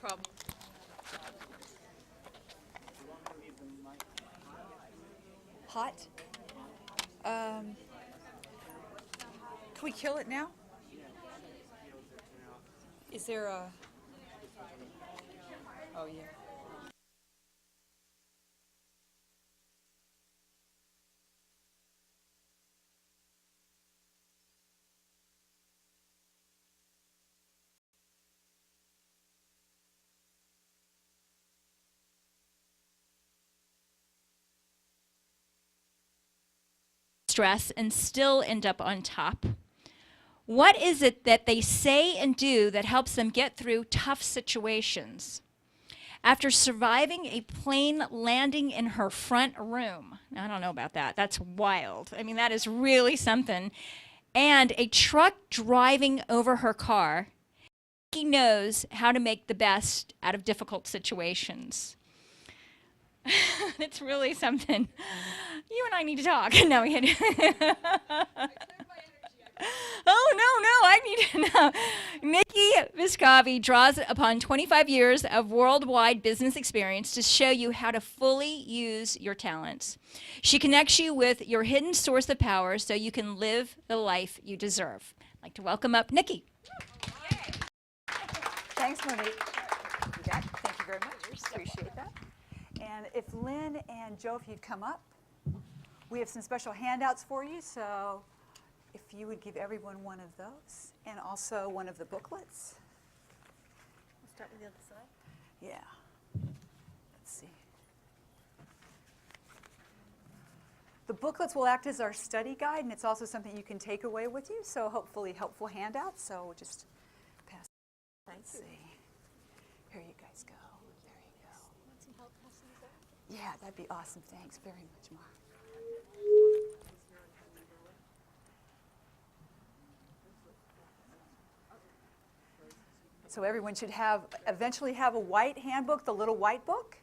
problem. Hot? Can we kill it now? Is there a... Oh, yeah. Stress and still end up on top? What is it that they say and do that helps them get through tough situations? After surviving a plane landing in her front room, I don't know about that, that's wild. I mean, that is really something. And a truck driving over her car, Nikki knows how to make the best out of difficult situations. It's really something. You and I need to talk. No, we had Oh, no, I need to know. Nikki Vescovi draws upon 25 years of worldwide business experience to show you how to fully use your talents. She connects you with your hidden source of power so you can live the life you deserve. I'd like to welcome up Nikki. Thanks, Monique. Thank you very much. Appreciate that. And if Lynn and Joe, if you'd come up, we have some special handouts for you. So if you would give everyone one of those and also one of the booklets. We'll start with the other side. Yeah. Let's see. The booklets will act as our study guide, and it's also something you can take away with you. So hopefully helpful handouts. So we'll just pass. Let's see. Here you guys go. There you go. Want some help passing these out? Yeah, that'd be awesome. Thanks very much, Mark. So everyone should eventually have a white handbook, the little white book,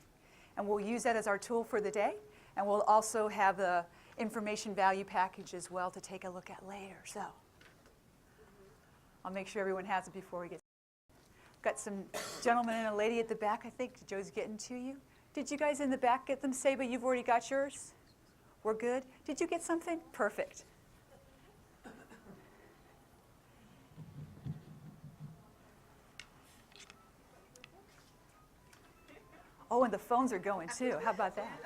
and we'll use that as our tool for the day. And we'll also have the information value package as well to take a look at later. So I'll make sure everyone has it before we get started. Got some gentlemen and a lady at the back, I think. Joe's getting to you. Did you guys in the back get them, Saba? You've already got yours? We're good? Did you get something? Perfect. Oh, and the phones are going too. How about that?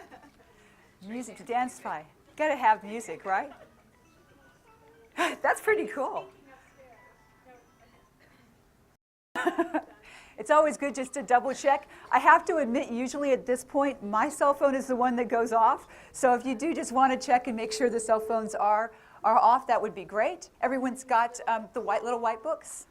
Music to dance by. Got to have music, right? That's pretty cool. It's always good just to double check. I have to admit, usually at this point, my cell phone is the one that goes off. So if you do just want to check and make sure the cell phones are off, that would be great. Everyone's got the little white books.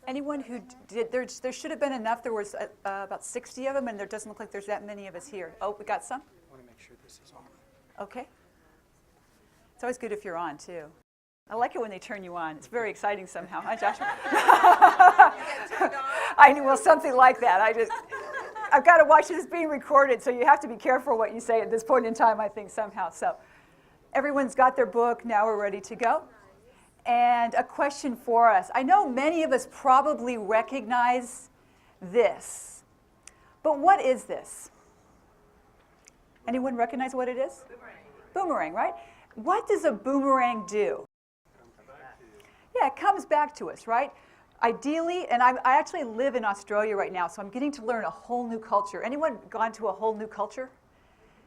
Anyone who did, there should have been enough. There was about 60 of them, and there doesn't look like there's that many of us here. Oh, we got some? I want to make sure this is on. Okay. It's always good if you're on, too. I like it when they turn you on. It's very exciting somehow, huh, Joshua? I knew, well, something like that. I've got to watch this being recorded, so you have to be careful what you say at this point in time, I think, somehow. So everyone's got their book. Now we're ready to go. And a question for us. I know many of us probably recognize this, but what is this? Anyone recognize what it is? Boomerang. Boomerang, right? What does a boomerang do? Yeah, it comes back to us, right? Ideally, and I actually live in Australia right now, so I'm getting to learn a whole new culture. Anyone gone to a whole new culture?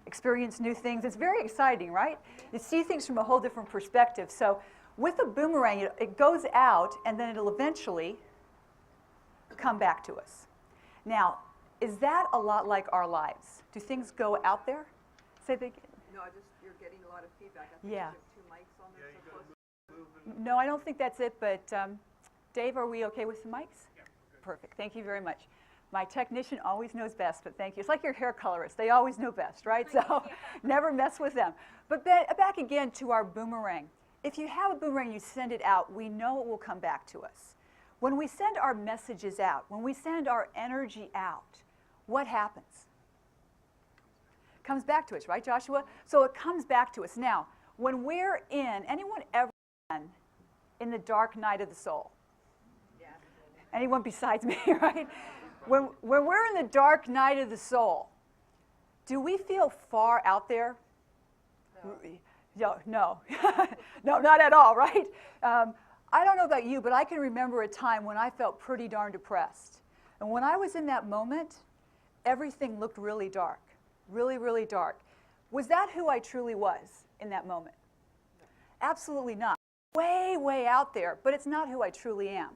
Experience new things? It's very exciting, right? You see things from a whole different perspective. So with a boomerang, it goes out, and then it'll eventually come back to us. Now, is that a lot like our lives? Do things go out there? Say they. No, you're getting a lot of feedback. I think Yeah. you have 2 mics on there. So close. No, I don't think that's it, but Dave, are we okay with the mics? Yeah. Perfect. Thank you very much. My technician always knows best, but thank you. It's like your hair colorist. They always know best, right? So never mess with them. But back again to our boomerang. If you have a boomerang, you send it out, we know it will come back to us. When we send our messages out, when we send our energy out, what happens? It comes back to us, right, Joshua? So it comes back to us. Now, when we're anyone ever been in the dark night of the soul? Anyone besides me, right? When we're in the dark night of the soul, do we feel far out there? No, no, not at all, right? I don't know about you, but I can remember a time when I felt pretty darn depressed. And when I was in that moment, everything looked really dark, really, really dark. Was that who I truly was in that moment? Absolutely not. Way, way out there, but it's not who I truly am.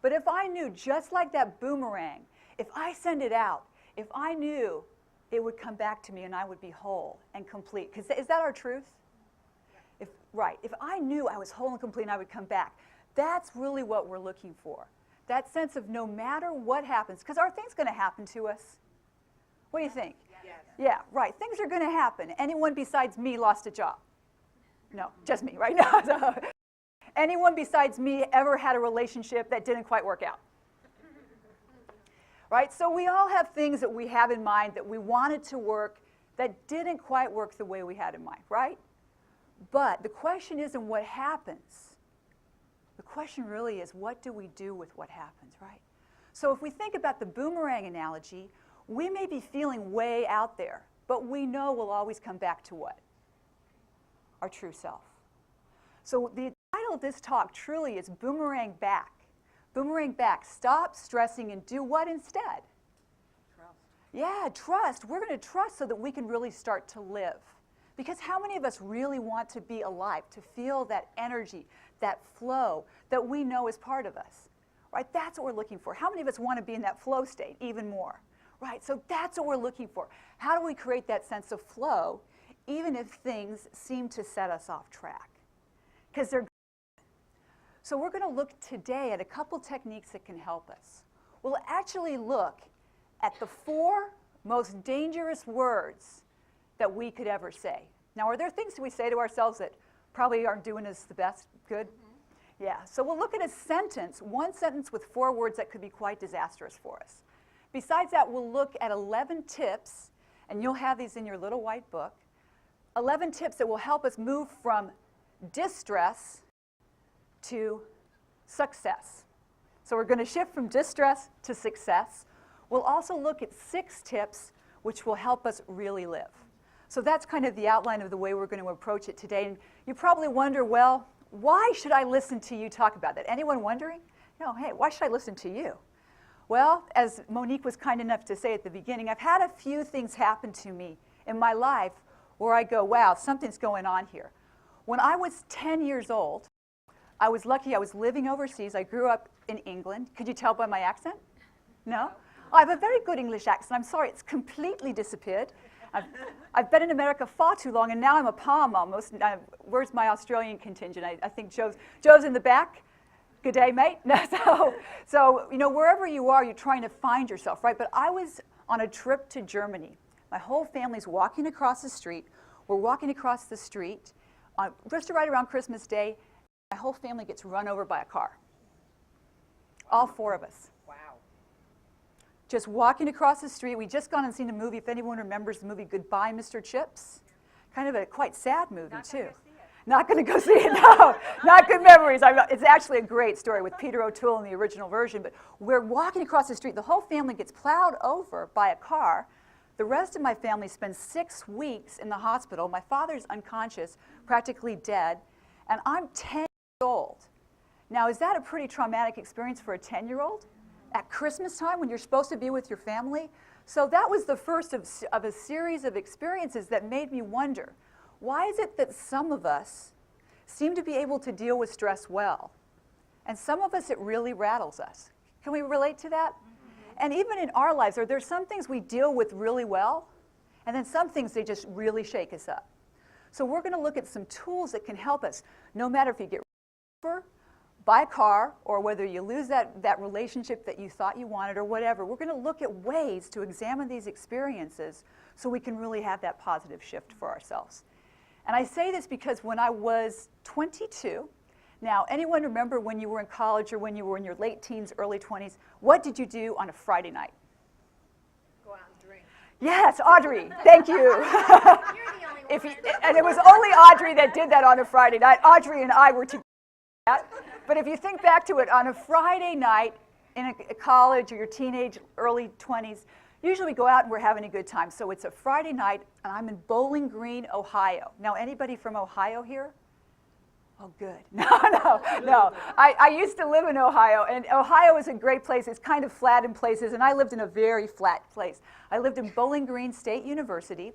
But if I knew, just like that boomerang, if I send it out, if I knew it would come back to me and I would be whole and complete, because is that our truth? Right, if I knew I was whole and complete and I would come back, that's really what we're looking for. That sense of no matter what happens, because are things going to happen to us? What do you think? Yes. Yeah, right, things are going to happen. Anyone besides me lost a job? No, just me right now. So, anyone besides me ever had a relationship that didn't quite work out? Right, so we all have things that we have in mind that we wanted to work that didn't quite work the way we had in mind, right? But the question isn't what happens. The question really is, what do we do with what happens, right? So if we think about the boomerang analogy, we may be feeling way out there, but we know we'll always come back to what? Our true self. So the title of this talk truly is Boomerang Back. Boomerang back. Stop stressing and do what instead? Trust. Yeah, trust. We're going to trust so that we can really start to live. Because how many of us really want to be alive, to feel that energy, that flow that we know is part of us? Right? That's what we're looking for. How many of us want to be in that flow state even more? Right? So that's what we're looking for. How do we create that sense of flow even if things seem to set us off track? Because they're So we're going to look today at a couple techniques that can help us. We'll actually look at the 4 most dangerous words that we could ever say. Now, are there things that we say to ourselves that probably aren't doing us the best good? Mm-hmm. Yeah, so we'll look at a sentence, one sentence with 4 words that could be quite disastrous for us. Besides that, we'll look at 11 tips, and you'll have these in your little white book, 11 tips that will help us move from distress to success. So we're going to shift from distress to success. We'll also look at 6 tips which will help us really live. So that's kind of the outline of the way we're going to approach it today. And you probably wonder, well, why should I listen to you talk about that? Anyone wondering? No, hey, why should I listen to you? Well, as Monique was kind enough to say at the beginning, I've had a few things happen to me in my life where I go, wow, something's going on here. When I was 10 years old, I was lucky. I was living overseas. I grew up in England. Could you tell by my accent? No? I have a very good English accent. I'm sorry, it's completely disappeared. I've been in America far too long, and now I'm a palm almost. Where's my Australian contingent? I think Joe's in the back. Good day, mate. So, you know, wherever you are, you're trying to find yourself, right? But I was on a trip to Germany. My whole family's walking across the street. We're walking across the street just right around Christmas Day. My whole family gets run over by a car. All 4 of us. Wow. Just walking across the street. We'd just gone and seen a movie, if anyone remembers the movie Goodbye, Mr. Chips. Kind of a quite sad movie, too. Not going to go see it, no. Not good memories. It's actually a great story with Peter O'Toole in the original version, but we're walking across the street. The whole family gets plowed over by a car. The rest of my family spends 6 weeks in the hospital. My father's unconscious, practically dead, and I'm 10 years old. Now, is that a pretty traumatic experience for a 10-year-old? At Christmas time when you're supposed to be with your family? So that was the first of a series of experiences that made me wonder, why is it that some of us seem to be able to deal with stress well, and some of us it really rattles us? Can we relate to that? Mm-hmm. And even in our lives, are there some things we deal with really well, and then some things they just really shake us up? So we're going to look at some tools that can help us, no matter if you get run over by a car or whether you lose that relationship that you thought you wanted or whatever. We're going to look at ways to examine these experiences so we can really have that positive shift for ourselves. And I say this because when I was 22, now anyone remember when you were in college or when you were in your late teens, early 20s, what did you do on a Friday night? Go out and drink. Yes, Audrey, thank you. You're the only one. And it was only Audrey that did that on a Friday night. Audrey and I were together. But if you think back to it, on a Friday night in a college or your teenage, early 20s, usually we go out and we're having a good time. So it's a Friday night, and I'm in Bowling Green, Ohio. Now, anybody from Ohio here? Oh, good. No. I used to live in Ohio, and Ohio is a great place. It's kind of flat in places, and I lived in a very flat place. I lived in Bowling Green State University,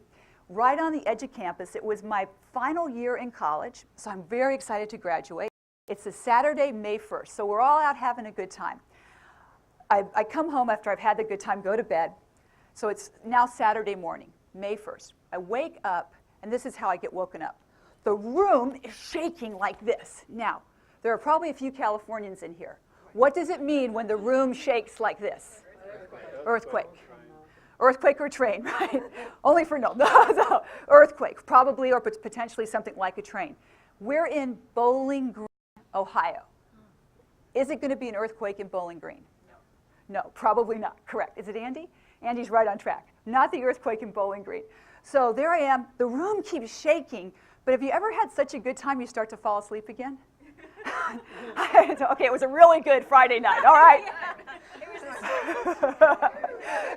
right on the edge of campus. It was my final year in college, so I'm very excited to graduate. It's a Saturday, May 1st, so we're all out having a good time. I come home after I've had the good time, go to bed. So it's now Saturday morning, May 1st. I wake up, and this is how I get woken up. The room is shaking like this. Now, there are probably a few Californians in here. What does it mean when the room shakes like this? Earthquake. Earthquake or train, right? Only for no. Earthquake, probably, or potentially something like a train. We're in Bowling Green, Ohio. Is it going to be an earthquake in Bowling Green? No, probably not. Correct. Is it Andy? Andy's right on track. Not the earthquake in Bowling Green. So there I am. The room keeps shaking. But have you ever had such a good time you start to fall asleep again? Okay, it was a really good Friday night. All right.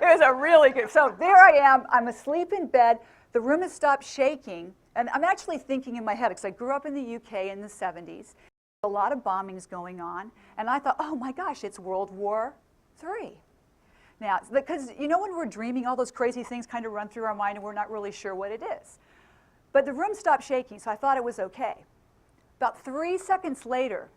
It was a really good. So there I am. I'm asleep in bed. The room has stopped shaking. And I'm actually thinking in my head, because I grew up in the UK in the 70s. A lot of bombings going on. And I thought, oh my gosh, it's World War III. Now, because you know when we're dreaming, all those crazy things kind of run through our mind and we're not really sure what it is. But the room stopped shaking, so I thought it was okay. About 3 seconds later,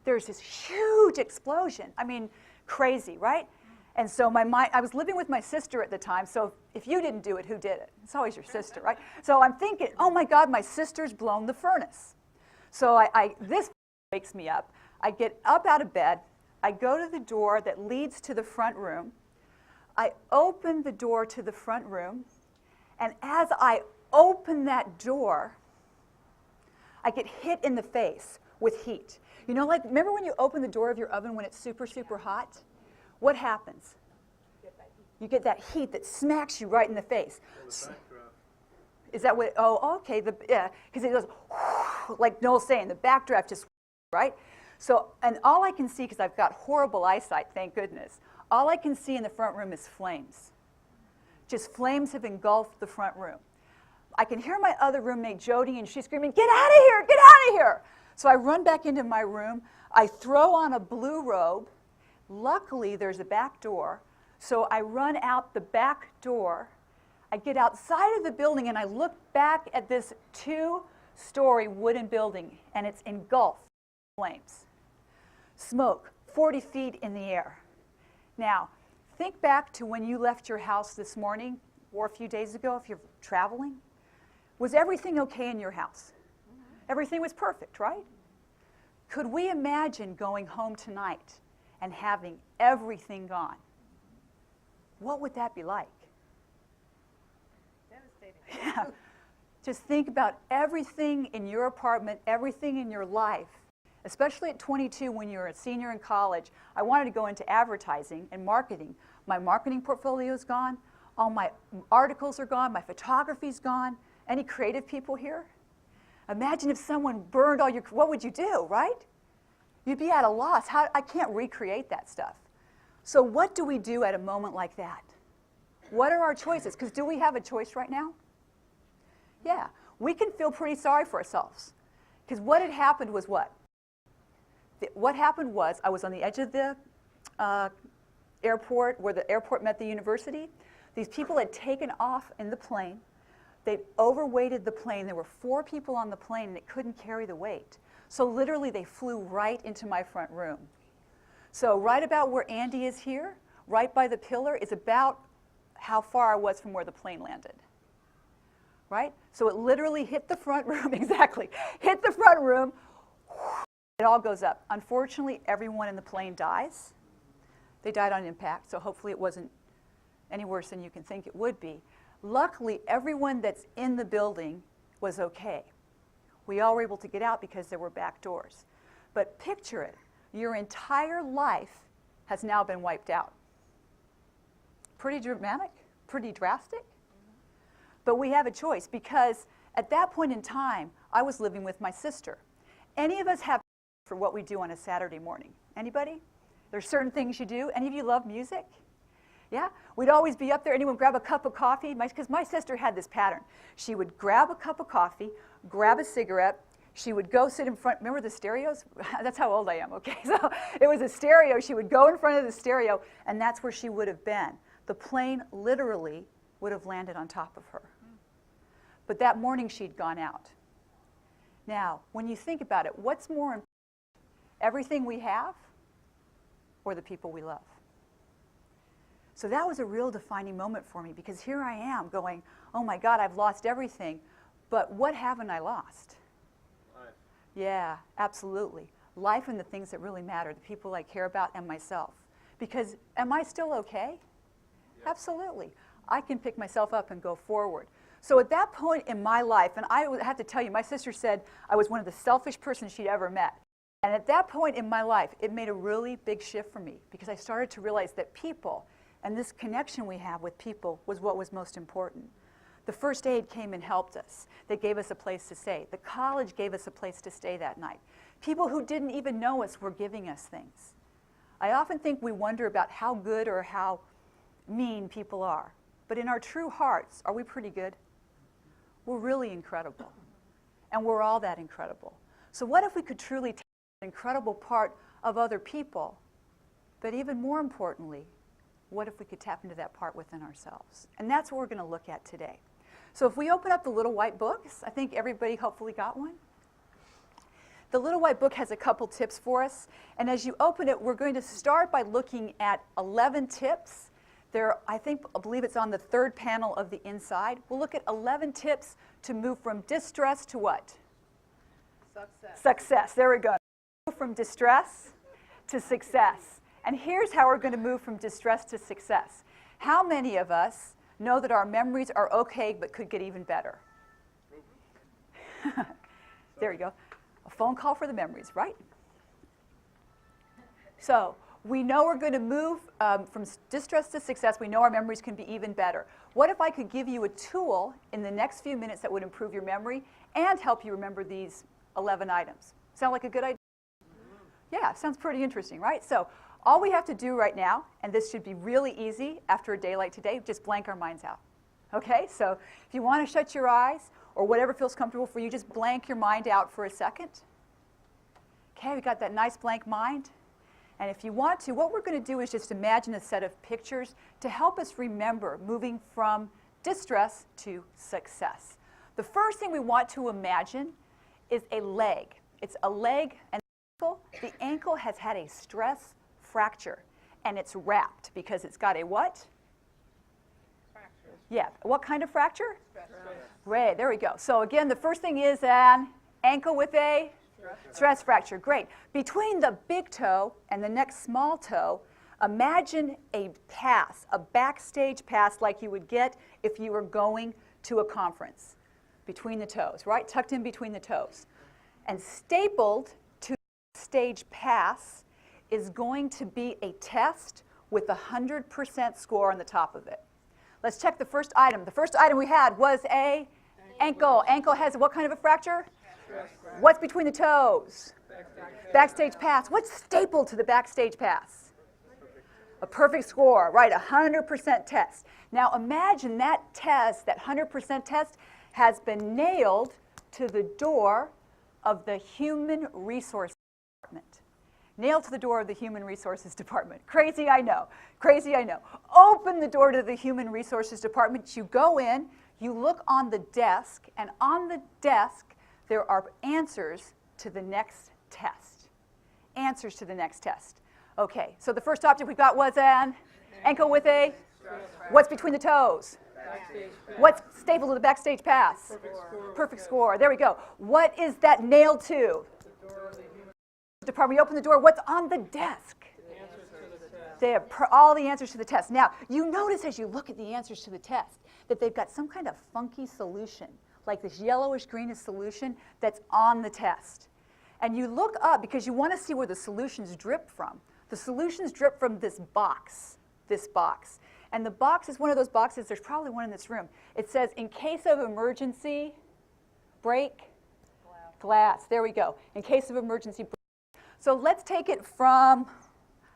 there's this huge explosion. I mean, crazy, right? And so I was living with my sister at the time, so if you didn't do it, who did it? It's always your sister, right? So I'm thinking, oh my God, my sister's blown the furnace. So this wakes me up. I get up out of bed. I go to the door that leads to the front room. I open the door to the front room, and as I open that door, I get hit in the face with heat. You know, like, remember when you open the door of your oven when it's super, super hot? What happens? You get that heat that smacks you right in the face. Is that what, oh, okay, yeah, because it goes, like Noel's saying, the backdraft just, right? So, and all I can see, because I've got horrible eyesight, thank goodness, all I can see in the front room is flames. Just flames have engulfed the front room. I can hear my other roommate, Jody, and she's screaming, get out of here, get out of here. So I run back into my room. I throw on a blue robe. Luckily, there's a back door. So I run out the back door. I get outside of the building, and I look back at this 2-story wooden building, and it's engulfed in flames. Smoke, 40 feet in the air. Now, think back to when you left your house this morning or a few days ago if you're traveling. Was everything okay in your house? Everything was perfect, right? Could we imagine going home tonight and having everything gone? What would that be like? Devastating. Yeah. Just think about everything in your apartment, everything in your life. Especially at 22 when you're a senior in college, I wanted to go into advertising and marketing. My marketing portfolio is gone. All my articles are gone. My photography's gone. Any creative people here? Imagine if someone burned all your, what would you do, right? You'd be at a loss. I can't recreate that stuff. So what do we do at a moment like that? What are our choices? Because do we have a choice right now? Yeah, we can feel pretty sorry for ourselves. Because what had happened was what? What happened was I was on the edge of the airport, where the airport met the university. These people had taken off in the plane. They overweighted the plane. There were 4 people on the plane, and it couldn't carry the weight. So literally, they flew right into my front room. So right about where Andy is here, right by the pillar, is about how far I was from where the plane landed. Right? So it literally hit the front room, exactly. Hit the front room, it all goes up. Unfortunately, everyone in the plane dies. They died on impact, so hopefully it wasn't any worse than you can think it would be. Luckily, everyone that's in the building was okay. We all were able to get out because there were back doors. But picture it, your entire life has now been wiped out. Pretty dramatic, pretty drastic. But we have a choice, because at that point in time, I was living with my sister. Any of us have for what we do on a Saturday morning? Anybody? There's certain things you do. Any of you love music? Yeah? We'd always be up there. Anyone grab a cup of coffee? Because my sister had this pattern. She would grab a cup of coffee, grab a cigarette. She would go sit in front. Remember the stereos? That's how old I am, okay? So it was a stereo. She would go in front of the stereo, and that's where she would have been. The plane literally would have landed on top of her. But that morning, she'd gone out. Now, when you think about it, what's more important? Everything we have or the people we love? So that was a real defining moment for me, because here I am going, oh my God, I've lost everything, but what haven't I lost? Life. Yeah, absolutely. Life and the things that really matter, the people I care about and myself. Because am I still okay? Yep. Absolutely. I can pick myself up and go forward. So at that point in my life, and I have to tell you, my sister said I was one of the selfish persons she'd ever met. And at that point in my life, it made a really big shift for me, because I started to realize that people and this connection we have with people was what was most important. The first aid came and helped us. They gave us a place to stay. The college gave us a place to stay that night. People who didn't even know us were giving us things. I often think we wonder about how good or how mean people are. But in our true hearts, are we pretty good? We're really incredible. And we're all that incredible. So what if we could truly take an incredible part of other people, but even more importantly, what if we could tap into that part within ourselves? And that's what we're going to look at today. So if we open up the little white books, I think everybody hopefully got one. The little white book has a couple tips for us. And as you open it, we're going to start by looking at 11 tips. I believe it's on the third panel of the inside. We'll look at 11 tips to move from distress to what? Success. Success. There we go. Move from distress to success. And here's how we're going to move from distress to success. How many of us know that our memories are okay but could get even better? There you go. A phone call for the memories, right? So we know we're going to move from distress to success. We know our memories can be even better. What if I could give you a tool in the next few minutes that would improve your memory and help you remember these 11 items? Sound like a good idea? Yeah, sounds pretty interesting, right? So all we have to do right now, and this should be really easy after a day like today, just blank our minds out. Okay, so if you want to shut your eyes or whatever feels comfortable for you, just blank your mind out for a second. Okay, we got that nice blank mind. And if you want to, what we're going to do is just imagine a set of pictures to help us remember moving from distress to success. The first thing we want to imagine is a leg. It's a leg and ankle. The ankle has had a stress fracture, and it's wrapped because it's got a what? Fracture. Yeah, what kind of fracture? Stress. Right, there we go. So again, the first thing is an ankle with a stress fracture. Great. Between the big toe and the next small toe, imagine a pass, a backstage pass like you would get if you were going to a conference. Between the toes, right? Tucked in between the toes. And stapled to the stage pass is going to be a test with a 100% score on the top of it. Let's check the first item. The first item we had was a ankle. Ankle has what kind of a fracture? What's between the toes? Backstage pass. What's stapled to the backstage pass? A perfect score, right, 100% test. Now imagine that test, that 100% test, has been nailed to the door of the Human Resources Department. Nailed to the door of the Human Resources Department. Crazy, I know. Crazy, I know. Open the door to the Human Resources Department. You go in, you look on the desk, and on the desk there are answers to the next test. Answers to the next test. Okay, so the first object we got was an ankle with a, what's between the toes? What's stapled to the backstage pass? Perfect score. There we go. What is that nailed to? Department. You open the door. What's on the desk? They have all the answers to the test. Now, you notice as you look at the answers to the test that they've got some kind of funky solution, like this yellowish-greenish solution that's on the test. And you look up because you want to see where the solutions drip from. The solutions drip from this box. And the box is one of those boxes, there's probably one in this room. It says, in case of emergency, break glass. There we go. In case of emergency, break. So let's take it from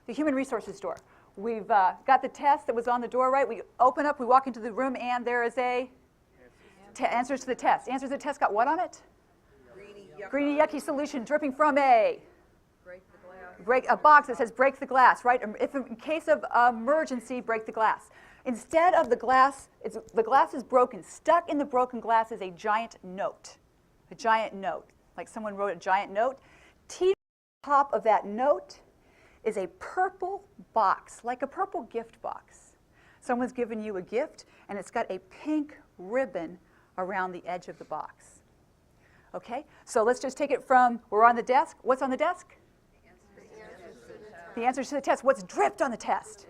the human resources door. We've got the test that was on the door, right? We open up, we walk into the room, and there is a answers to the test. Answers to the test got what on it? Greeny, yucky solution dripping from a box that says break the glass, right? If in case of emergency, break the glass. Instead of the glass is broken. Stuck in the broken glass is a giant note. A giant note, like someone wrote a giant note. Teetered on top of that note is a purple box, like a purple gift box. Someone's given you a gift, and it's got a pink ribbon around the edge of the box. Okay, so let's just take it from, we're on the desk. What's on the desk? The answers to the test. What's dripped on the test?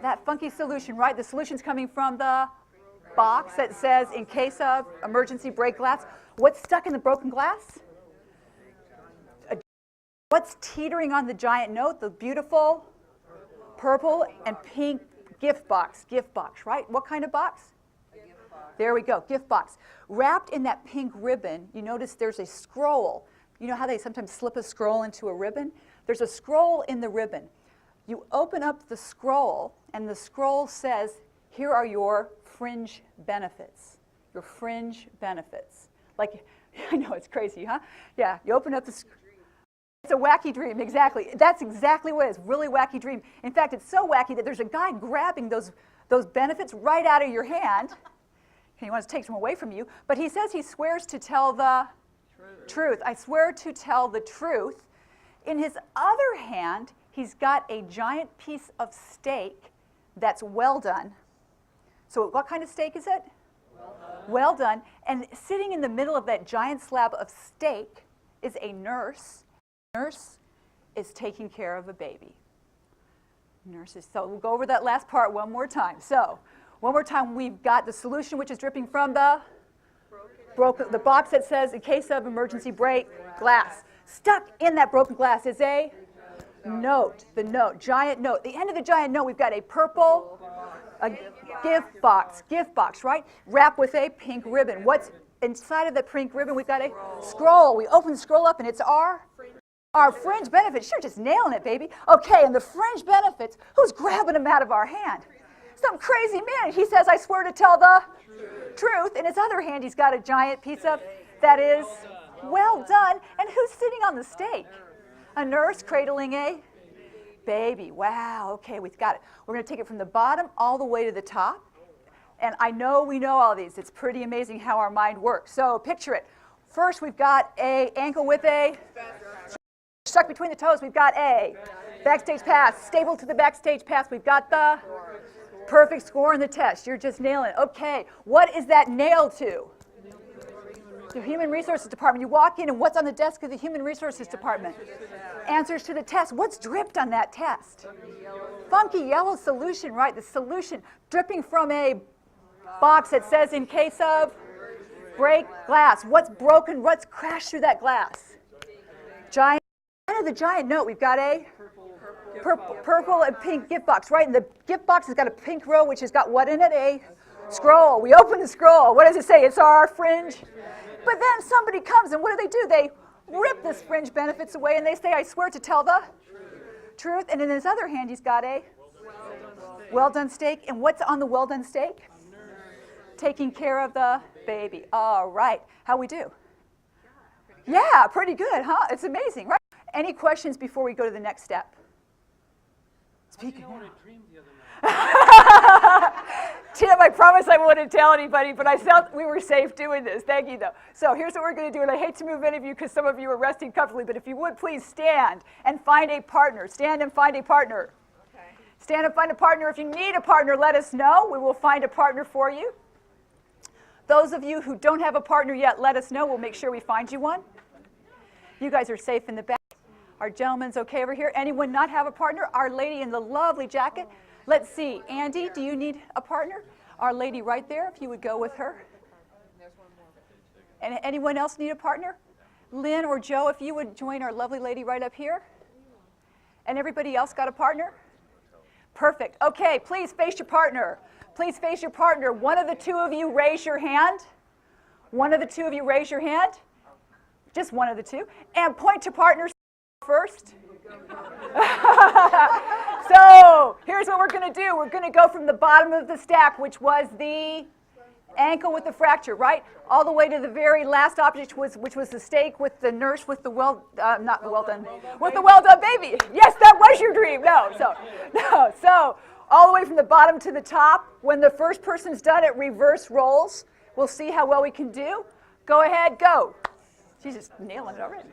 That funky solution, right? The solution's coming from the box that says, in case of emergency, break glass. What's stuck in the broken glass? What's teetering on the giant note? The beautiful purple and pink gift box, right? What kind of box? There we go, gift box. Wrapped in that pink ribbon, you notice there's a scroll. You know how they sometimes slip a scroll into a ribbon? There's a scroll in the ribbon. You open up the scroll, and the scroll says, here are your fringe benefits. Your fringe benefits. Like, I know, it's crazy, huh? Yeah, you open up the scroll. It's a wacky dream, exactly. That's exactly what it is, really wacky dream. In fact, it's so wacky that there's a guy grabbing those benefits right out of your hand. He wants to take them away from you, but he says he swears to tell the truth. I swear to tell the truth. In his other hand, he's got a giant piece of steak that's well done. So what kind of steak is it? Well done. And sitting in the middle of that giant slab of steak is a nurse. Nurse is taking care of a baby. Nurses. So we'll go over that last part one more time. So one more time, we've got the solution, which is dripping from the box that says, in case of emergency, break glass. Stuck in that broken glass is a note. The note, giant note. At the end of the giant note, we've got a purple, a gift box, right? Wrapped with a pink ribbon. What's inside of the pink ribbon? We've got a scroll. We open the scroll up, and it's our fringe benefits. You're just nailing it, baby. Okay, and the fringe benefits, who's grabbing them out of our hand? Some crazy man. He says, I swear to tell the truth. In his other hand, he's got a giant piece of that is well done. And who's sitting on the steak? A nurse cradling a baby. Wow, okay, we've got it. We're going to take it from the bottom all the way to the top. And I know we know all these. It's pretty amazing how our mind works. So picture it. First, we've got a ankle with a stuck between the toes. We've got a backstage pass. Stable to the backstage pass. We've got the perfect score in the test. You're just nailing it. Okay, what is that nailed to? The Human Resources Department. You walk in, and what's on the desk of the Human Resources Department? Answers to the test. What's dripped on that test? Funky yellow solution, right? The solution dripping from a box that says, in case of break glass. What's broken? What's crashed through that glass? Giant. Under the giant note, we've got a purple and pink gift box, right? And the gift box has got a pink row, which has got what in it? A scroll. We open the scroll. What does it say? It's our fringe. But then somebody comes, and what do? They rip the fringe benefits away, and they say, I swear to tell the truth. And in his other hand, he's got a well done steak. And what's on the well done steak? Taking care of the baby. All right. How we do? Yeah, pretty good, huh? It's amazing, right? Any questions before we go to the next step? Speaking now. Tim, I promise I wouldn't tell anybody, but I felt we were safe doing this. Thank you, though. So here's what we're going to do, and I hate to move any of you because some of you are resting comfortably, but if you would, please stand and find a partner. Stand and find a partner. Okay. Stand and find a partner. If you need a partner, let us know. We will find a partner for you. Those of you who don't have a partner yet, let us know. We'll make sure we find you one. You guys are safe in the back. Our gentleman's okay over here. Anyone not have a partner? Our lady in the lovely jacket. Let's see. Andy, do you need a partner? Our lady right there, if you would go with her. And anyone else need a partner? Lynn or Joe, if you would join our lovely lady right up here. And everybody else got a partner? Perfect. Okay, please face your partner. Please face your partner. One of the two of you raise your hand. One of the two of you raise your hand. Just one of the two. And point to partners. first? So here's what we're going to do. We're going to go from the bottom of the stack, which was the ankle with the fracture, right? All the way to the very last object, which was the steak with the nurse with the with the well done baby. Yes, that was your dream. So all the way from the bottom to the top. When the first person's done it, reverse rolls. We'll see how well we can do. Go ahead, go. She's just nailing it already.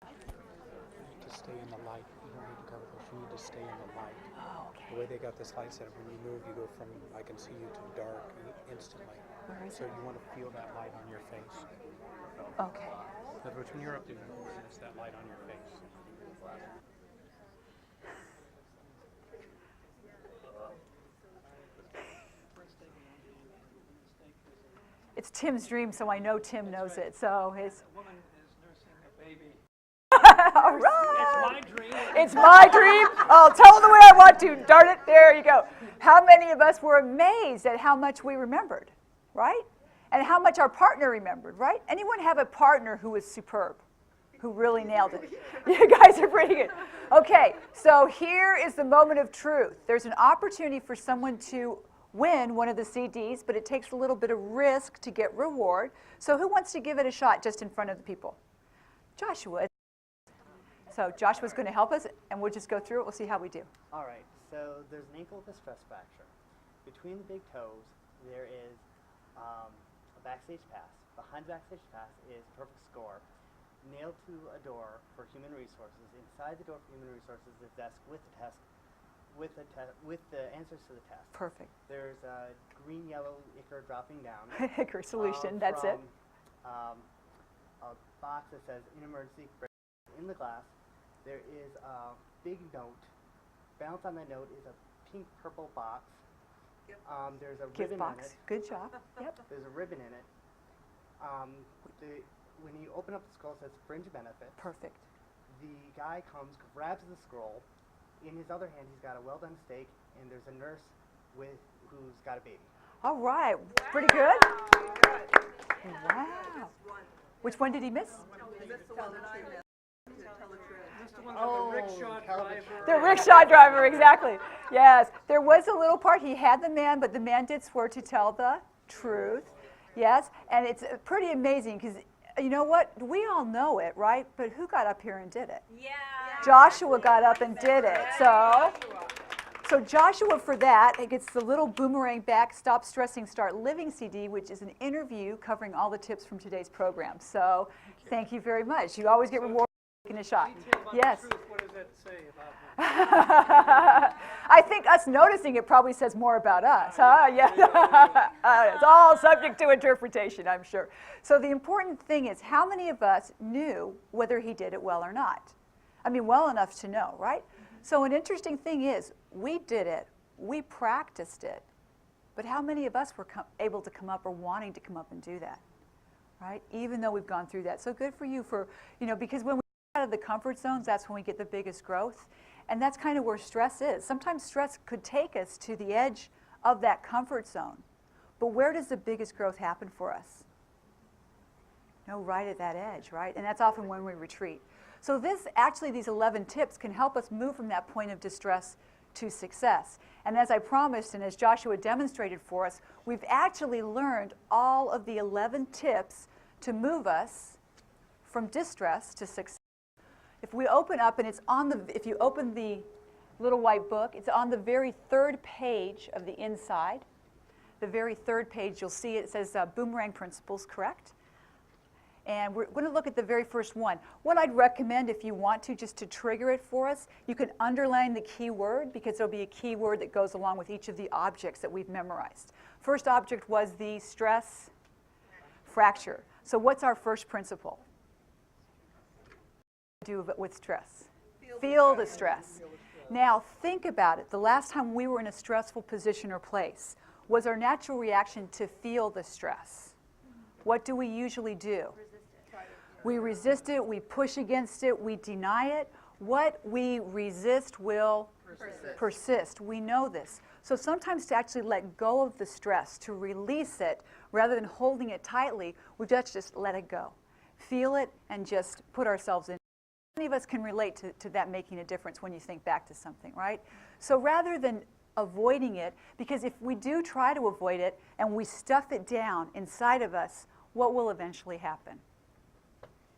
To stay in the light, you don't need to cover those. You need to stay in the light. Oh, okay. The way they got this light set up, when you move, you go from I can see you to dark instantly. So you want to feel that light on your face. Okay. In other words, when you're up there, it's that light on your face. It's Tim's dream, so I know Tim knows it. So his. The woman is nursing a baby. All right. It's my dream. It's my dream. I'll tell the way I want to. Darn it. There you go. How many of us were amazed at how much we remembered, right? And how much our partner remembered, right? Anyone have a partner who was superb, who really nailed it? You guys are pretty good. Okay, so here is the moment of truth. There's an opportunity for someone to win one of the CDs, but it takes a little bit of risk to get reward. So who wants to give it a shot just in front of the people? Joshua. So Joshua's going to help us, and we'll just go through it. We'll see how we do. All right, so there's an ankle with a stress fracture. Between the big toes, there is a backstage pass. Behind the backstage pass is perfect score, nailed to a door for human resources. Inside the door for human resources is a desk with the test, with the answers to the test. Perfect. There's a green-yellow ichor dropping down. Ichor solution, that's it. A box that says in emergency. In the glass, there is a big note. Balanced on that note is a pink-purple box. Yep. There's a Gift ribbon box. in it. Good job. Yep. There's a ribbon in it. When you open up the scroll, it says fringe benefits. Perfect. The guy comes, grabs the scroll. In his other hand, he's got a well-done steak, and there's a nurse who's got a baby. All right. Pretty good. Wow. Which one did he miss? The rickshaw driver. The rickshaw driver, exactly. Yes. There was a little part. He had the man, but the man did swear to tell the truth. Yes. And it's pretty amazing because, you know what? We all know it, right? But who got up here and did it? Yeah. Joshua got up and did it. So Joshua, for that, it gets the little boomerang back Stop Stressing, Start Living CD, which is an interview covering all the tips from today's program. So thank you very much. You always get rewarded for taking a shot. Yes. Truth, what does that say about him? I think us noticing it probably says more about us, huh? Yeah. It's all subject to interpretation, I'm sure. So the important thing is how many of us knew whether he did it well or not? I mean, well enough to know, right? So an interesting thing is we did it, we practiced it, but how many of us were able to come up or wanting to come up and do that, right? Even though we've gone through that. So good for you for, because when we get out of the comfort zones, that's when we get the biggest growth. And that's kind of where stress is. Sometimes stress could take us to the edge of that comfort zone. But where does the biggest growth happen for us? Right at that edge, right? And that's often when we retreat. So these 11 tips can help us move from that point of distress to success. And as I promised, and as Joshua demonstrated for us, we've actually learned all of the 11 tips to move us from distress to success. If we open up, and if you open the little white book, it's on the very third page of the inside. The very third page, you'll see it says Boomerang Principles, correct? And we're going to look at the very first one. What I'd recommend, if you want to, just to trigger it for us, you can underline the key word because there'll be a key word that goes along with each of the objects that we've memorized. First object was the stress fracture. So what's our first principle? Do with stress? Feel the stress. Now think about it. The last time we were in a stressful position or place, was our natural reaction to feel the stress? What do we usually do? We resist it, we push against it, we deny it. What we resist will persist. We know this. So sometimes to actually let go of the stress, to release it, rather than holding it tightly, we just let it go. Feel it and just put ourselves in. many of us can relate to that making a difference when you think back to something, right? So rather than avoiding it, because if we do try to avoid it and we stuff it down inside of us, what will eventually happen?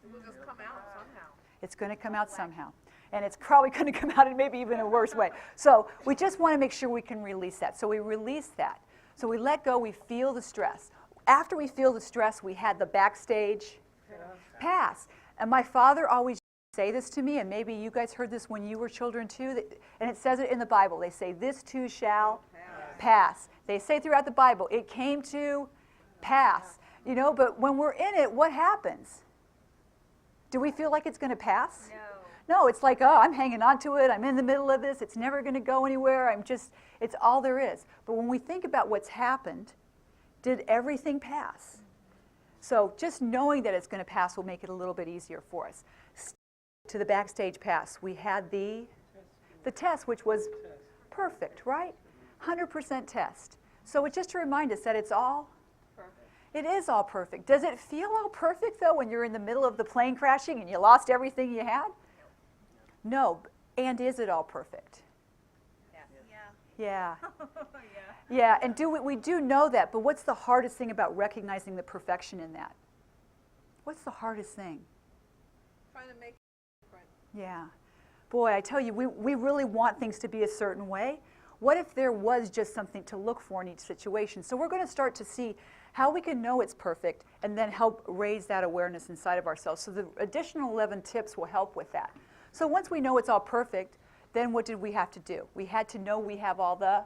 It will just come out somehow. It's going to come out somehow. And it's probably going to come out in maybe even a worse way. So we just want to make sure we can release that. So we release that. So we let go, we feel the stress. After we feel the stress, we had the backstage pass. And my father always used to say this to me, and maybe you guys heard this when you were children too, and it says it in the Bible. They say, this too shall pass. They say throughout the Bible, it came to pass. You know, but when we're in it, what happens? Do we feel like it's going to pass? No, it's like, oh, I'm hanging on to it. I'm in the middle of this. It's never going to go anywhere. It's all there is. But when we think about what's happened, did everything pass? So just knowing that it's going to pass will make it a little bit easier for us. To the backstage pass, we had the test, which was perfect, right? 100% test. So it's just to remind us that it's all perfect. It is all perfect. Does it feel all perfect, though, when you're in the middle of the plane crashing and you lost everything you had? No. And is it all perfect? Yeah. Yeah, and we do know that, but what's the hardest thing about recognizing the perfection in that? What's the hardest thing? Trying to make it different. Yeah. Boy, I tell you, we really want things to be a certain way. What if there was just something to look for in each situation? So we're going to start to see how we can know it's perfect and then help raise that awareness inside of ourselves. So the additional 11 tips will help with that. So once we know it's all perfect, then what did we have to do? We had to know we have all the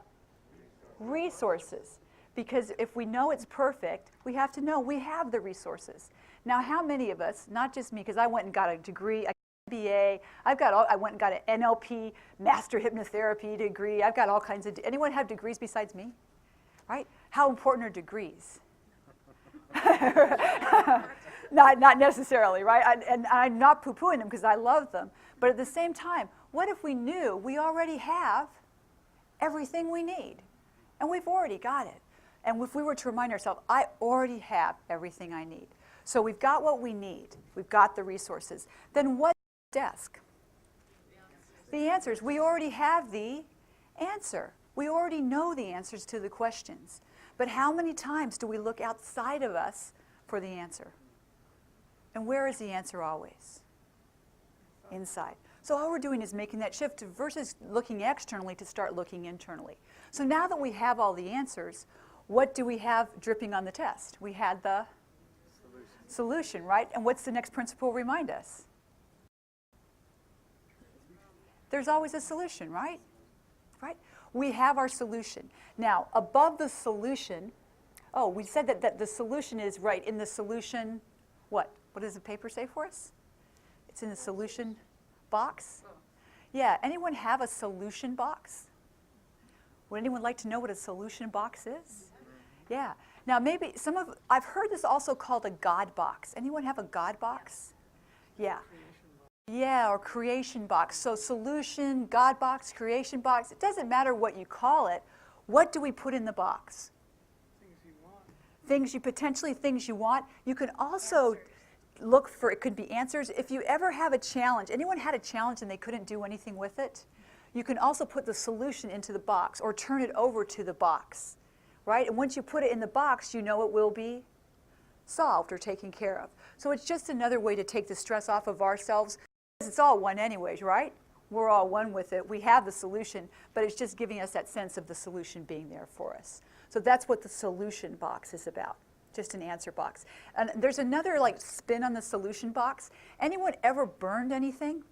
resources. Because if we know it's perfect, we have to know we have the resources. Now, how many of us, not just me, because I went and got a degree, an MBA, I went and got an NLP, Master Hypnotherapy degree, I've got all kinds of, anyone have degrees besides me? Right? How important are degrees? Not necessarily, right? And I'm not poo-pooing them because I love them. But at the same time, what if we knew we already have everything we need? And we've already got it. And if we were to remind ourselves, I already have everything I need. So we've got what we need. We've got the resources. Then what's the desk? The answers. We already have the answer. We already know the answers to the questions. But how many times do we look outside of us for the answer? And where is the answer always? Inside. So all we're doing is making that shift versus looking externally to start looking internally. So now that we have all the answers, what do we have dripping on the test? We had the solution, right? And what's the next principle remind us? There's always a solution, right? Right? We have our solution. Now, above the solution, oh, we said that the solution is right in the solution, what? What does the paper say for us? It's in the solution box? Yeah, anyone have a solution box? Would anyone like to know what a solution box is? Yeah. Now maybe I've heard this also called a God box. Anyone have a God box? Yeah. Yeah, or creation box. So solution, God box, creation box. It doesn't matter what you call it. What do we put in the box? Things you want. Things you want. You can also look for, it could be answers. If you ever have a challenge, anyone had a challenge and they couldn't do anything with it? You can also put the solution into the box or turn it over to the box, right? And once you put it in the box, you know it will be solved or taken care of. So it's just another way to take the stress off of ourselves. It's all one anyways, right? We're all one with it. We have the solution, but it's just giving us that sense of the solution being there for us. So that's what the solution box is about. Just an answer box. And there's another spin on the solution box. Anyone ever burned anything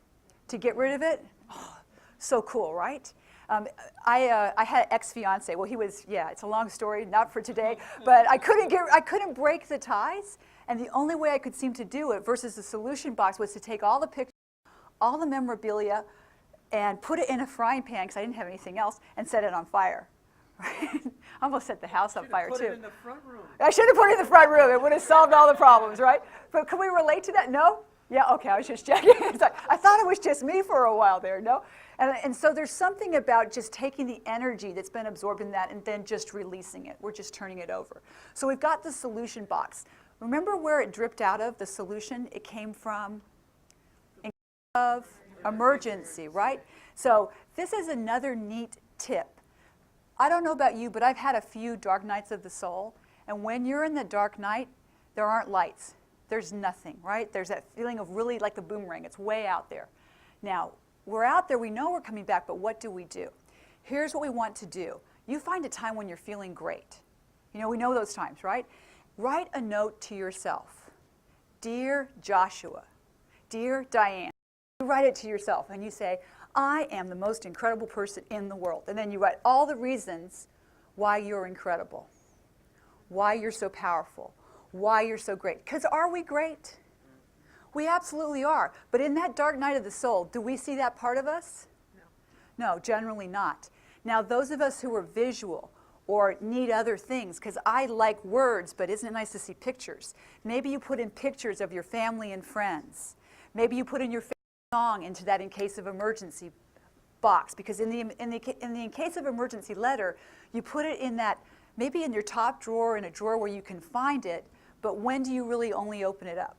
to get rid of it? Oh, so cool, right? I had an ex-fiance. Well, he was, it's a long story, not for today, but I couldn't break the ties, and the only way I could seem to do it versus the solution box was to take all the pictures, all the memorabilia, and put it in a frying pan because I didn't have anything else, and set it on fire. Right? I almost set the house on fire, Put too. it in the front room. I should have put it in the front room. It would have solved all the problems, right? But can we relate to that? No? Yeah, okay, I was just checking. I thought it was just me for a while there, no? And so there's something about just taking the energy that's been absorbed in that and then just releasing it. We're just turning it over. So we've got the solution box. Remember where it dripped out of, the solution? It came from of emergency, right? So this is another neat tip. I don't know about you, but I've had a few dark nights of the soul, and when you're in the dark night, there aren't lights. There's nothing, right? There's that feeling of really like the boomerang. It's way out there. Now, we're out there, we know we're coming back, but what do? Here's what we want to do. You find a time when you're feeling great. You know, we know those times, right? Write a note to yourself. Dear Joshua, dear Diane. You write it to yourself and you say, I am the most incredible person in the world. And then you write all the reasons why you're incredible, why you're so powerful, why you're so great. Because are we great? We absolutely are. But in that dark night of the soul, do we see that part of us? No, generally not. Now, those of us who are visual or need other things, because I like words, but isn't it nice to see pictures? Maybe you put in pictures of your family and friends. Maybe you put in your favorite song into that in case of emergency box, because in the in case of emergency letter, you put it in that, maybe in your top drawer, in a drawer where you can find it, but when do you really only open it up?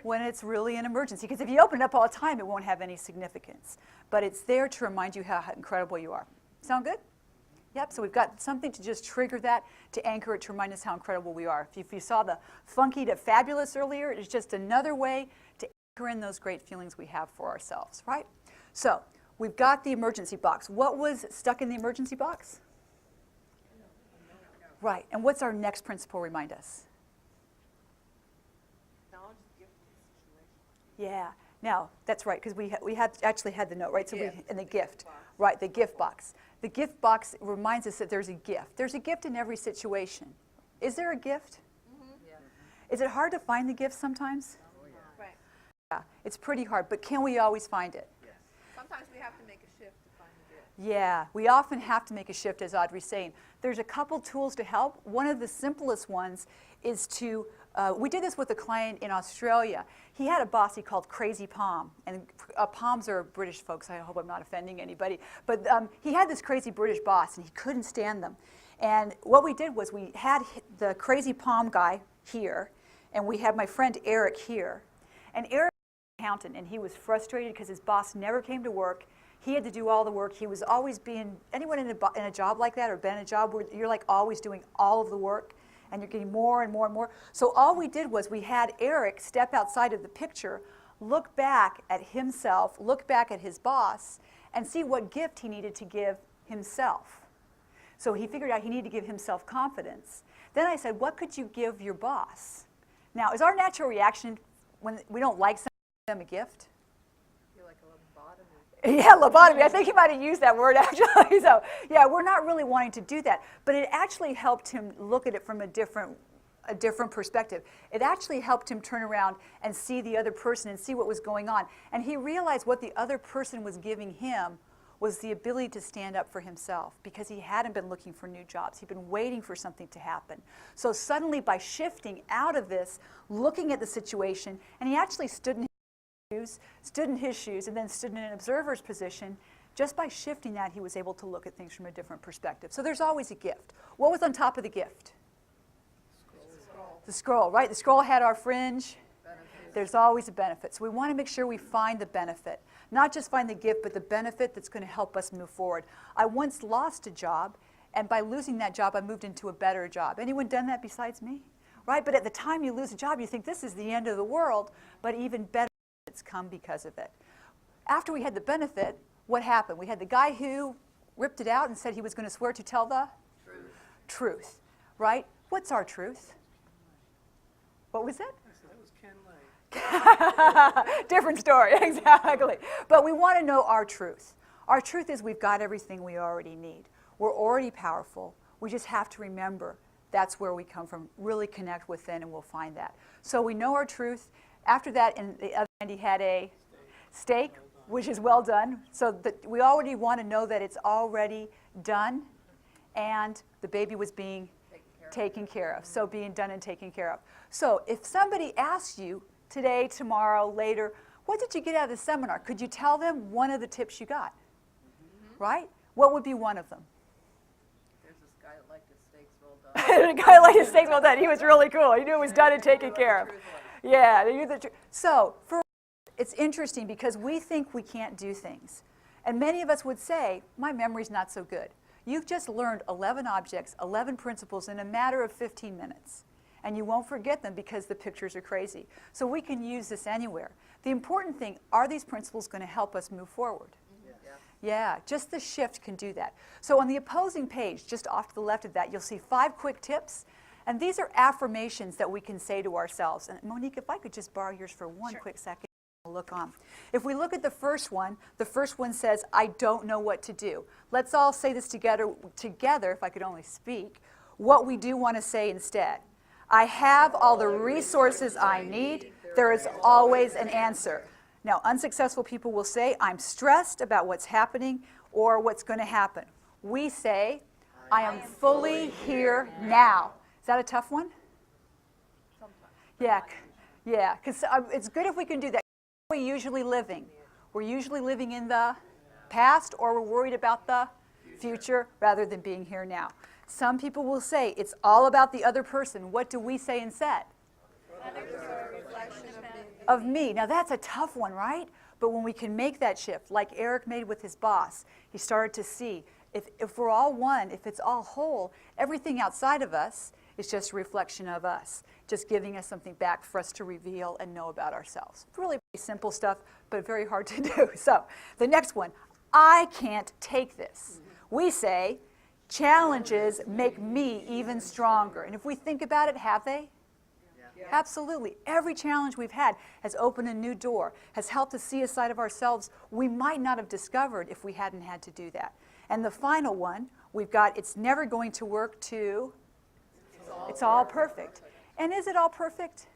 When it's really an emergency. Because if you open it up all the time, it won't have any significance. But it's there to remind you how incredible you are. Sound good? Yep, so we've got something to just trigger that, to anchor it, to remind us how incredible we are. If you saw the funky to fabulous earlier, it's just another way to anchor in those great feelings we have for ourselves, right? So we've got the emergency box. What was stuck in the emergency box? Right, and what's our next principle remind us? Yeah, now, that's right, because we have actually had the note, right? So in the gift, right, the gift box. The gift box reminds us that there's a gift. There's a gift in every situation. Is there a gift? Yeah. Is it hard to find the gift sometimes? Right. Yeah, it's pretty hard, but can we always find it? Yes. Sometimes we have to make a shift to find the gift. Yeah, we often have to make a shift, as Audrey's saying. There's a couple tools to help. One of the simplest ones is to, we did this with a client in Australia. He had a boss he called Crazy Palm, and Palms are British folks. I hope I'm not offending anybody. But he had this crazy British boss, and he couldn't stand them. And what we did was we had the Crazy Palm guy here, and we had my friend Eric here. And Eric was an accountant, and he was frustrated because his boss never came to work. He had to do all the work. He was always being, anyone in a job like that or been in a job where you're like always doing all of the work and you're getting more and more and more. So all we did was we had Eric step outside of the picture, look back at himself, look back at his boss, and see what gift he needed to give himself. So he figured out he needed to give himself confidence. Then I said, what could you give your boss? Now, is our natural reaction when we don't like something, give them a gift? Yeah, lobotomy. I think he might have used that word actually. So yeah, we're not really wanting to do that. But it actually helped him look at it from a different perspective. It actually helped him turn around and see the other person and see what was going on. And he realized what the other person was giving him was the ability to stand up for himself, because he hadn't been looking for new jobs. He'd been waiting for something to happen. So suddenly, by shifting out of this, looking at the situation, and he actually stood in his shoes and then stood in an observer's position. Just by shifting that, he was able to look at things from a different perspective. So there's always a gift. What was on top of the gift? The scroll, right? The scroll had our fringe. There's always a benefit. So we want to make sure we find the benefit. Not just find the gift, but the benefit that's going to help us move forward. I once lost a job, and by losing that job, I moved into a better job. Anyone done that besides me? Right? But at the time you lose a job, you think this is the end of the world, but even better come because of it. After we had the benefit, what happened? We had the guy who ripped it out and said he was going to swear to tell the truth, right? What's our truth? What was it? I said that was Ken Lay. Different story, exactly. But we want to know our truth. Our truth is we've got everything we already need. We're already powerful. We just have to remember that's where we come from. Really connect within, and we'll find that. So we know our truth. After that, in the other hand, he had a steak, which is well done. So we already want to know that it's already done, and the baby was being taken care of. So being done and taken care of. So if somebody asks you today, tomorrow, later, what did you get out of the seminar? Could you tell them one of the tips you got? Right? What would be one of them? There's this guy that liked his steaks well done. The guy liked his steaks well done. He was really cool. He knew it was done and taken care of. Yeah, they knew the truth. So, it's interesting because we think we can't do things. And many of us would say, my memory's not so good. You've just learned 11 objects, 11 principles in a matter of 15 minutes. And you won't forget them because the pictures are crazy. So we can use this anywhere. The important thing, are these principles going to help us move forward? Yeah, just the shift can do that. So on the opposing page, just off to the left of that, you'll see 5 quick tips. And these are affirmations that we can say to ourselves. And Monique, if I could just borrow yours for one quick second. Look on. If we look at the first one says, I don't know what to do. Let's all say this together, if I could only speak, what we do want to say instead. I have all the resources I need. There is always an answer. Now, unsuccessful people will say, I'm stressed about what's happening or what's going to happen. We say, I am fully here now. Is that a tough one? Yeah, because it's good if we can do that. We're usually living. We're usually living in the past, or we're worried about the future rather than being here now. Some people will say it's all about the other person. What do we say instead? Of me. Now that's a tough one, right? But when we can make that shift, like Eric made with his boss, he started to see if we're all one, if it's all whole, everything outside of us is just a reflection of us, just giving us something back for us to reveal and know about ourselves. Really simple stuff, but very hard to do. So the next one, I can't take this. We say, challenges make me even stronger. And if we think about it, have they? Yeah. Absolutely. Every challenge we've had has opened a new door, has helped us see a side of ourselves we might not have discovered if we hadn't had to do that. And the final one, we've got, it's never going to work to... It's all perfect. And is it all perfect?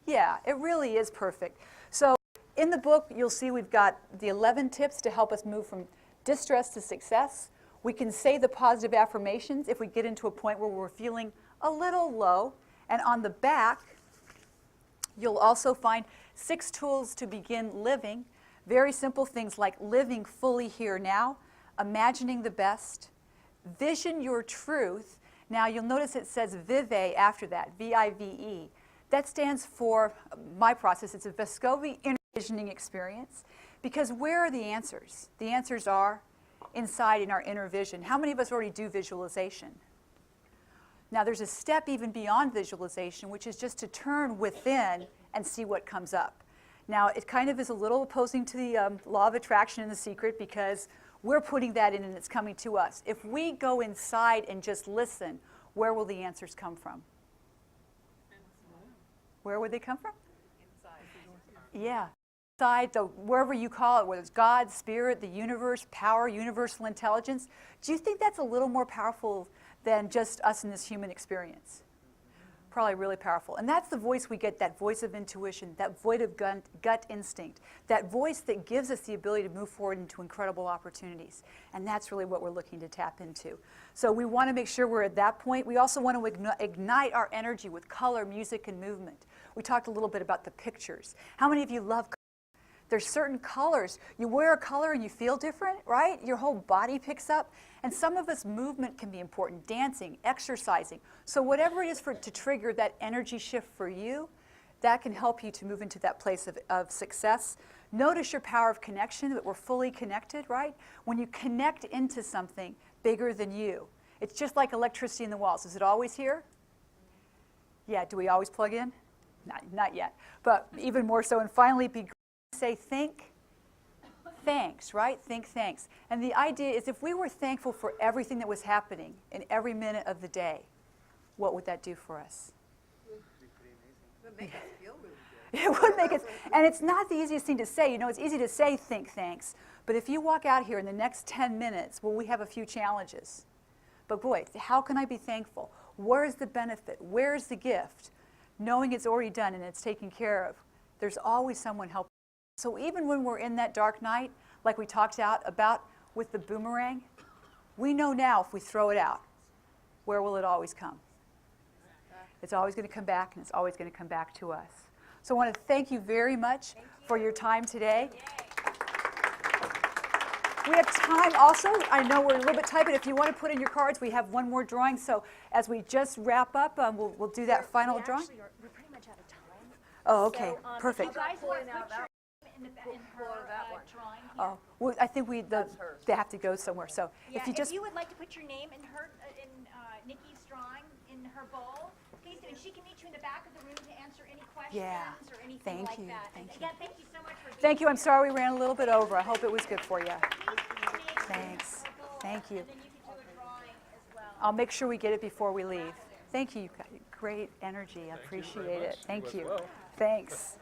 Yeah, it really is perfect. So in the book, you'll see we've got the 11 tips to help us move from distress to success. We can say the positive affirmations if we get into a point where we're feeling a little low. And on the back, you'll also find 6 tools to begin living. Very simple things like living fully here now, imagining the best, vision your truth. Now, you'll notice it says Vive after that, V-I-V-E. That stands for, my process, it's a Vescovi inner visioning experience. Because where are the answers? The answers are inside in our inner vision. How many of us already do visualization? Now, there's a step even beyond visualization, which is just to turn within and see what comes up. Now, it kind of is a little opposing to the law of attraction and The Secret because we're putting that in and it's coming to us. If we go inside and just listen, where will the answers come from? Where would they come from? Inside. Yeah. Inside, wherever you call it, whether it's God, Spirit, the universe, power, universal intelligence. Do you think that's a little more powerful than just us in this human experience? Probably really powerful. And that's the voice we get, that voice of intuition, that voice of gut instinct, that voice that gives us the ability to move forward into incredible opportunities. And that's really what we're looking to tap into. So we want to make sure we're at that point. We also want to ignite our energy with color, music, and movement. We talked a little bit about the pictures. How many of you love color? There's certain colors. You wear a color and you feel different, right? Your whole body picks up. And some of us, movement can be important, dancing, exercising. So whatever it is to trigger that energy shift for you, that can help you to move into that place of success. Notice your power of connection, that we're fully connected, right? When you connect into something bigger than you, it's just like electricity in the walls. Is it always here? Yeah, do we always plug in? Not yet, but even more so. And finally, say thanks, right? Think thanks. And the idea is if we were thankful for everything that was happening in every minute of the day, what would that do for us? It would make us feel really good. It would make us, and it's not the easiest thing to say. You know, it's easy to say think thanks, but if you walk out here in the next 10 minutes, well, we have a few challenges. But boy, how can I be thankful? Where's the benefit? Where's the gift? Knowing it's already done and it's taken care of, there's always someone helping. So even when we're in that dark night, like we talked about with the boomerang, we know now if we throw it out, where will it always come? It's always going to come back, and it's always going to come back to us. So I want to thank you very much for your time today. We have time also. I know we're a little bit tight, but if you want to put in your cards, we have one more drawing. So as we just wrap up, we'll do that final drawing. We're pretty much out of time. Oh, okay. So, Perfect. If you guys want to put your name in her that one. drawing here? Oh, well, I think That's hers. they have to go somewhere. So Yeah, if you just, would like to put your name in her, in Nikki's drawing, in her bowl, please do. And she can meet you in the back of the room to answer any questions Yeah. or anything Thank like you, that. thank And you. again, thank you so much for being thank you. I'm here. sorry we ran a little bit over. I hope it was good for you. Please put your name in Thanks. her bowl, Thank you. And then you can do a drawing as well. I'll make sure we get it before we leave. Thank you. You've got great energy. I appreciate it. Thank you. Thanks.